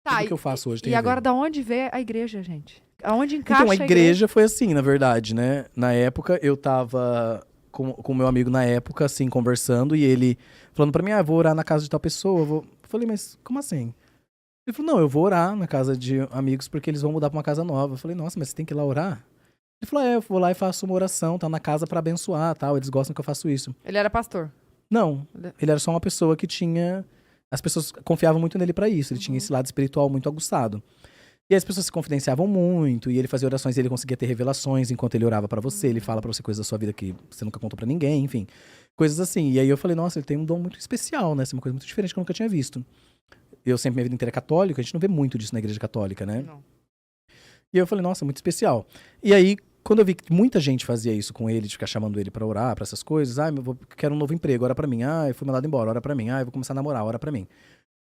Tá, Tudo que eu faço hoje tem e a agora ver. da onde vê a igreja, gente? Aonde encaixa Então, a igreja foi assim, na verdade, né? Na época, eu tava com o meu amigo na época, assim, conversando, e ele falando pra mim, eu vou orar na casa de tal pessoa. Eu falei, mas como assim? Ele falou, não, eu vou orar na casa de amigos porque eles vão mudar pra uma casa nova. Eu falei, nossa, mas você tem que ir lá orar? Ele falou, eu vou lá e faço uma oração, tá na casa pra abençoar, tal. Eles gostam que eu faço isso. Ele era pastor. Não, ele era só uma pessoa que tinha... As pessoas confiavam muito nele pra isso. Ele tinha esse lado espiritual muito aguçado. E as pessoas se confidenciavam muito, e ele fazia orações, e ele conseguia ter revelações enquanto ele orava pra você, ele fala pra você coisas da sua vida que você nunca contou pra ninguém, enfim. Coisas assim. E aí eu falei, nossa, ele tem um dom muito especial, né? Essa é uma coisa muito diferente que eu nunca tinha visto. Eu sempre, minha vida inteira é católica, a gente não vê muito disso na igreja católica, né? Não. E eu falei, nossa, muito especial. E aí, quando eu vi que muita gente fazia isso com ele, de ficar chamando ele pra orar, pra essas coisas, quero um novo emprego, ora pra mim. Eu fui mandado embora, ora pra mim. Eu vou começar a namorar, ora pra mim.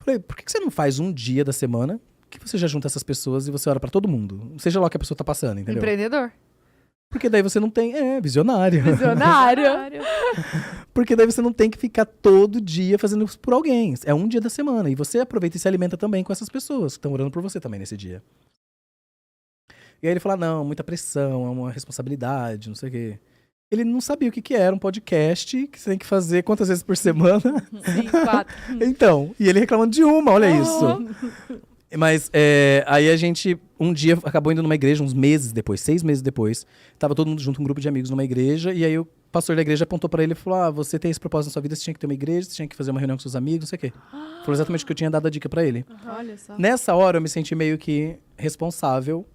Falei, por que você não faz um dia da semana que você já junta essas pessoas e você ora pra todo mundo? Seja lá o que a pessoa tá passando, entendeu? Empreendedor. Porque daí você não tem... visionário. Visionário. Porque daí você não tem que ficar todo dia fazendo isso por alguém. É um dia da semana. E você aproveita e se alimenta também com essas pessoas que estão orando por você também nesse dia. E aí ele fala, não, muita pressão, é uma responsabilidade, não sei o quê. Ele não sabia o que era um podcast que você tem que fazer quantas vezes por semana. Sim, 4. Então, e ele reclamando de uma, olha isso. Mas aí a gente, um dia, acabou indo numa igreja, uns meses depois, 6 meses depois. Tava todo mundo junto, um grupo de amigos numa igreja. E aí o pastor da igreja apontou pra ele e falou, você tem esse propósito na sua vida, você tinha que ter uma igreja, você tinha que fazer uma reunião com seus amigos, não sei o quê. Falou exatamente o que eu tinha dado a dica pra ele. Olha só. Nessa hora eu me senti meio que responsável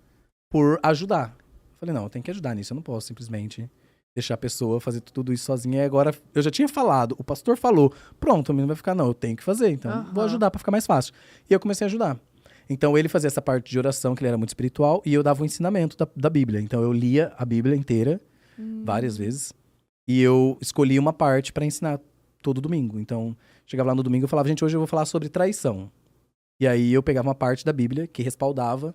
por ajudar. Falei, não, eu tenho que ajudar nisso, eu não posso simplesmente deixar a pessoa fazer tudo isso sozinha. E agora, eu já tinha falado, o pastor falou, pronto, o menino vai ficar, não, eu tenho que fazer, então vou ajudar pra ficar mais fácil. E eu comecei a ajudar. Então ele fazia essa parte de oração, que ele era muito espiritual, e eu dava o ensinamento da Bíblia. Então eu lia a Bíblia inteira, várias vezes, e eu escolhia uma parte pra ensinar todo domingo. Então, chegava lá no domingo e falava, gente, hoje eu vou falar sobre traição. E aí eu pegava uma parte da Bíblia que respaldava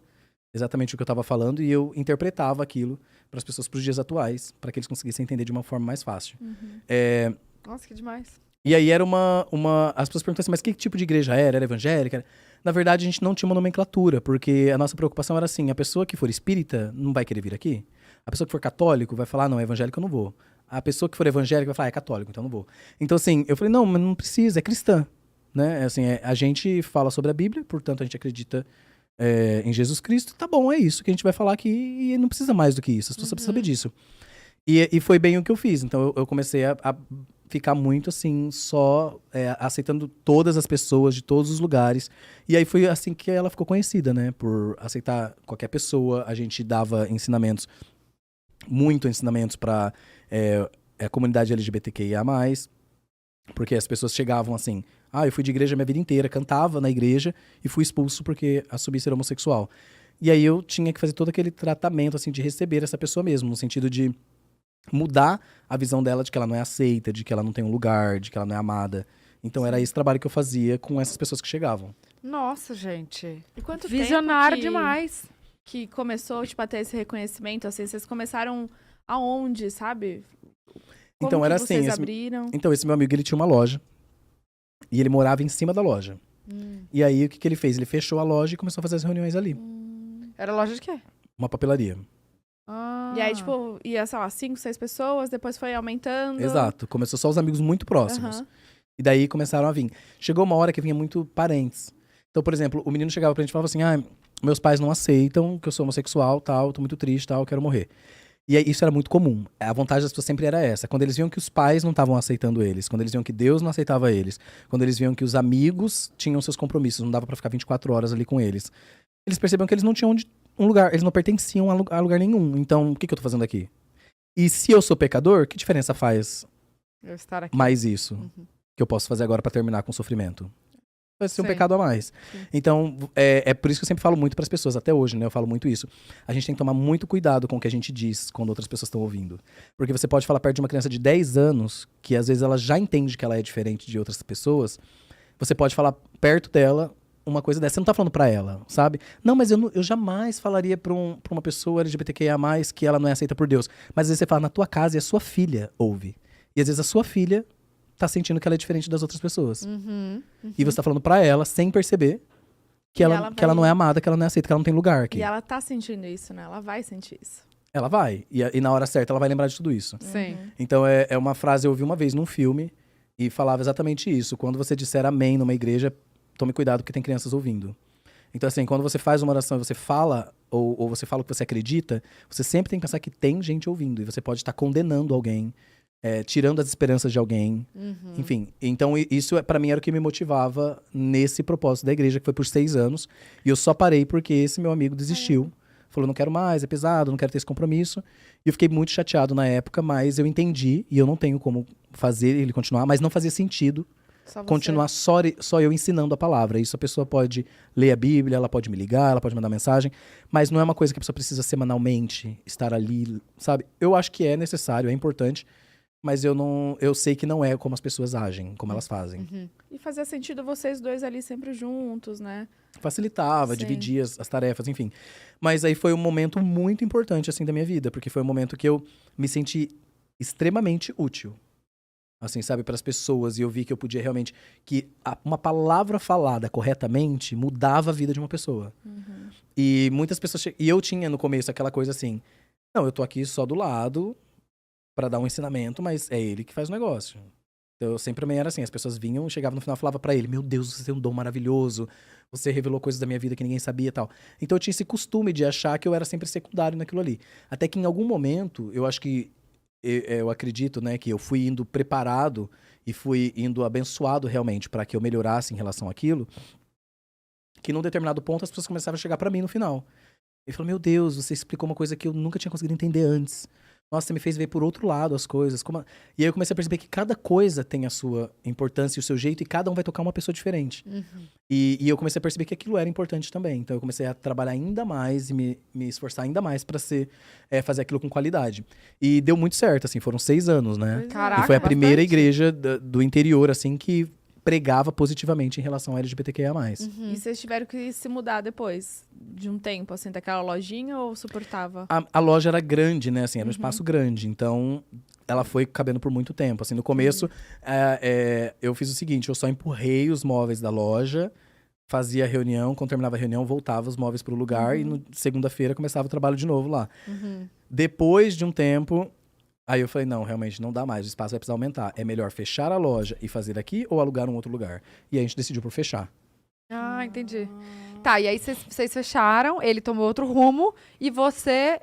exatamente o que eu estava falando e eu interpretava aquilo para as pessoas para os dias atuais, para que eles conseguissem entender de uma forma mais fácil. Nossa, que demais. E aí era as pessoas perguntam assim, mas que tipo de igreja era? Era evangélica? Na verdade, a gente não tinha uma nomenclatura, porque a nossa preocupação era assim, a pessoa que for espírita não vai querer vir aqui. A pessoa que for católico vai falar, não, é evangélico, eu não vou. A pessoa que for evangélica vai falar, é católico, então eu não vou. Então assim, eu falei, não, mas não precisa, é cristã. Né? Assim, a gente fala sobre a Bíblia, portanto a gente acredita em Jesus Cristo, tá bom, é isso que a gente vai falar aqui e não precisa mais do que isso, as pessoas precisam saber disso. E foi bem o que eu fiz, então eu comecei a ficar muito assim, só aceitando todas as pessoas de todos os lugares, e aí foi assim que ela ficou conhecida, né, por aceitar qualquer pessoa. A gente dava ensinamentos, muito ensinamentos para a comunidade LGBTQIA+, porque as pessoas chegavam assim, eu fui de igreja minha vida inteira, cantava na igreja e fui expulso porque assumi ser homossexual. E aí eu tinha que fazer todo aquele tratamento, assim, de receber essa pessoa mesmo, no sentido de mudar a visão dela de que ela não é aceita, de que ela não tem um lugar, de que ela não é amada. Então era esse trabalho que eu fazia com essas pessoas que chegavam. Nossa, gente. E quanto Visionário tempo demais. que começou, tipo, a ter esse reconhecimento, assim, vocês começaram aonde, sabe? Como Então era que vocês assim, abriram? então esse meu amigo, ele tinha uma loja e ele morava em cima da loja. E aí o que ele fez? Ele fechou a loja e começou a fazer as reuniões ali. Era loja de quê? Uma papelaria. E aí, tipo, ia, sei lá, 5, 6 pessoas, depois foi aumentando. Exato. Começou só os amigos muito próximos. Aham. E daí começaram a vir. Chegou uma hora que vinha muito parentes. Então, por exemplo, o menino chegava pra gente e falava assim, meus pais não aceitam que eu sou homossexual, tal, tô muito triste, tal, quero morrer. E aí, isso era muito comum. A vontade das pessoas sempre era essa. Quando eles viam que os pais não estavam aceitando eles, quando eles viam que Deus não aceitava eles, quando eles viam que os amigos tinham seus compromissos, não dava pra ficar 24 horas ali com eles, eles percebiam que eles não tinham um lugar, eles não pertenciam a lugar nenhum. Então, o que eu tô fazendo aqui? E se eu sou pecador, que diferença faz Eu estar aqui. mais isso que eu posso fazer agora pra terminar com o sofrimento? Vai ser um Sim. pecado a mais. Sim. Então, é por isso que eu sempre falo muito pras pessoas, até hoje, né? Eu falo muito isso. A gente tem que tomar muito cuidado com o que a gente diz quando outras pessoas estão ouvindo. Porque você pode falar perto de uma criança de 10 anos, que às vezes ela já entende que ela é diferente de outras pessoas. Você pode falar perto dela uma coisa dessa. Você não tá falando pra ela, sabe? Não, mas eu jamais falaria pra uma pessoa LGBTQIA+, que ela não é aceita por Deus. Mas às vezes você fala na tua casa e a sua filha ouve. E às vezes a sua filha tá sentindo que ela é diferente das outras pessoas. E você tá falando pra ela, sem perceber, que ela não é amada, que ela não é aceita, que ela não tem lugar aqui. E ela tá sentindo isso, né? Ela vai sentir isso. Ela vai. E na hora certa ela vai lembrar de tudo isso. Sim. Então é uma frase, eu ouvi uma vez num filme e falava exatamente isso. Quando você disser amém numa igreja, tome cuidado porque tem crianças ouvindo. Então, assim, quando você faz uma oração e você fala, ou você fala o que você acredita, você sempre tem que pensar que tem gente ouvindo. E você pode estar condenando alguém, tirando as esperanças de alguém. Enfim, então isso pra mim era o que me motivava nesse propósito da igreja, que foi por 6 anos. E eu só parei porque esse meu amigo desistiu. Falou, não quero mais, é pesado, não quero ter esse compromisso. E eu fiquei muito chateado na época, mas eu entendi, e eu não tenho como fazer ele continuar, mas não fazia sentido Só você. continuar só eu ensinando a palavra. Isso a pessoa pode ler a Bíblia, ela pode me ligar, ela pode mandar mensagem, mas não é uma coisa que a pessoa precisa semanalmente estar ali, sabe? Eu acho que é necessário, é importante, mas eu sei que não é como as pessoas agem, como elas fazem. E fazia sentido vocês dois ali sempre juntos, né? Facilitava, Sim. dividia as tarefas, enfim. Mas aí foi um momento muito importante, assim, da minha vida, porque foi um momento que eu me senti extremamente útil. Assim, sabe, para as pessoas. E eu vi que eu podia realmente... Que uma palavra falada corretamente mudava a vida de uma pessoa. E muitas pessoas... E eu tinha no começo aquela coisa assim... Não, eu tô aqui só do lado para dar um ensinamento, mas é ele que faz o negócio. Então, eu sempre também era assim. As pessoas vinham, chegavam no final e falavam para ele... Meu Deus, você tem um dom maravilhoso. Você revelou coisas da minha vida que ninguém sabia e tal. Então, eu tinha esse costume de achar que eu era sempre secundário naquilo ali. Até que em algum momento, eu acho que... Eu acredito, né, que eu fui indo preparado e fui indo abençoado realmente para que eu melhorasse em relação àquilo, que num determinado ponto as pessoas começaram a chegar para mim no final. E falou, meu Deus, você explicou uma coisa que eu nunca tinha conseguido entender antes. Nossa, você me fez ver por outro lado as coisas. E aí eu comecei a perceber que cada coisa tem a sua importância e o seu jeito, e cada um vai tocar uma pessoa diferente. E eu comecei a perceber que aquilo era importante também. Então eu comecei a trabalhar ainda mais e me esforçar ainda mais pra fazer aquilo com qualidade. E deu muito certo, assim, foram 6 anos, né? Caraca, E foi a primeira bastante. igreja do interior, assim, que pregava positivamente em relação ao LGBTQIA+. E vocês tiveram que se mudar depois de um tempo, assim, daquela lojinha ou suportava? A loja era grande, né? Assim, era um espaço grande. Então, ela foi cabendo por muito tempo. Assim, no começo, eu fiz o seguinte. Eu só empurrei os móveis da loja, fazia a reunião. Quando terminava a reunião, voltava os móveis pro lugar. E no segunda-feira, começava o trabalho de novo lá. Depois de um tempo... Aí eu falei, não, realmente não dá mais, o espaço vai precisar aumentar. É melhor fechar a loja e fazer aqui ou alugar um outro lugar? E aí a gente decidiu por fechar. Ah, entendi. Tá, e aí vocês fecharam, ele tomou outro rumo e você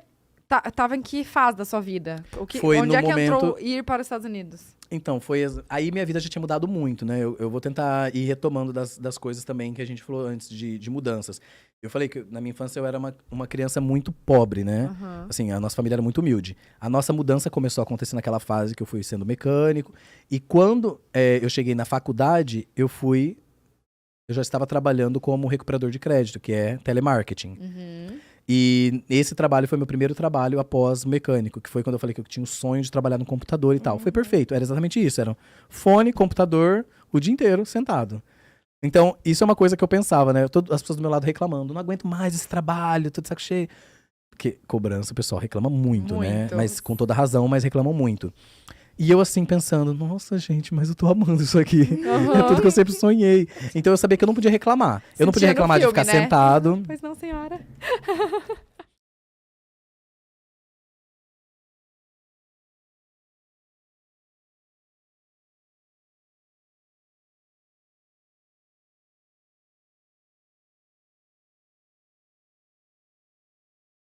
tava em que fase da sua vida? Foi onde no é que entrou momento- ir para os Estados Unidos? Então, aí minha vida já tinha mudado muito, né? Eu vou tentar ir retomando das coisas também que a gente falou antes de mudanças. Eu falei que na minha infância eu era uma criança muito pobre, né? Assim, a nossa família era muito humilde. A nossa mudança começou a acontecer naquela fase que eu fui sendo mecânico. E quando eu cheguei na faculdade, eu já estava trabalhando como recuperador de crédito, que é telemarketing. E esse trabalho foi meu primeiro trabalho após mecânico, que foi quando eu falei que eu tinha o sonho de trabalhar no computador e tal. Foi perfeito, era exatamente isso. Era fone, computador, o dia inteiro sentado. Então, isso é uma coisa que eu pensava, né? As pessoas do meu lado reclamando, não aguento mais esse trabalho, tô de saco cheio. Porque cobrança, o pessoal reclama muito, né? Muito. Mas com toda razão, mas reclamam muito. E eu assim pensando, nossa gente, mas eu tô amando isso aqui. É tudo que eu sempre sonhei. Então eu sabia que eu não podia reclamar. Eu não podia Sentia no reclamar de filme, ficar né? sentado. Pois não, senhora.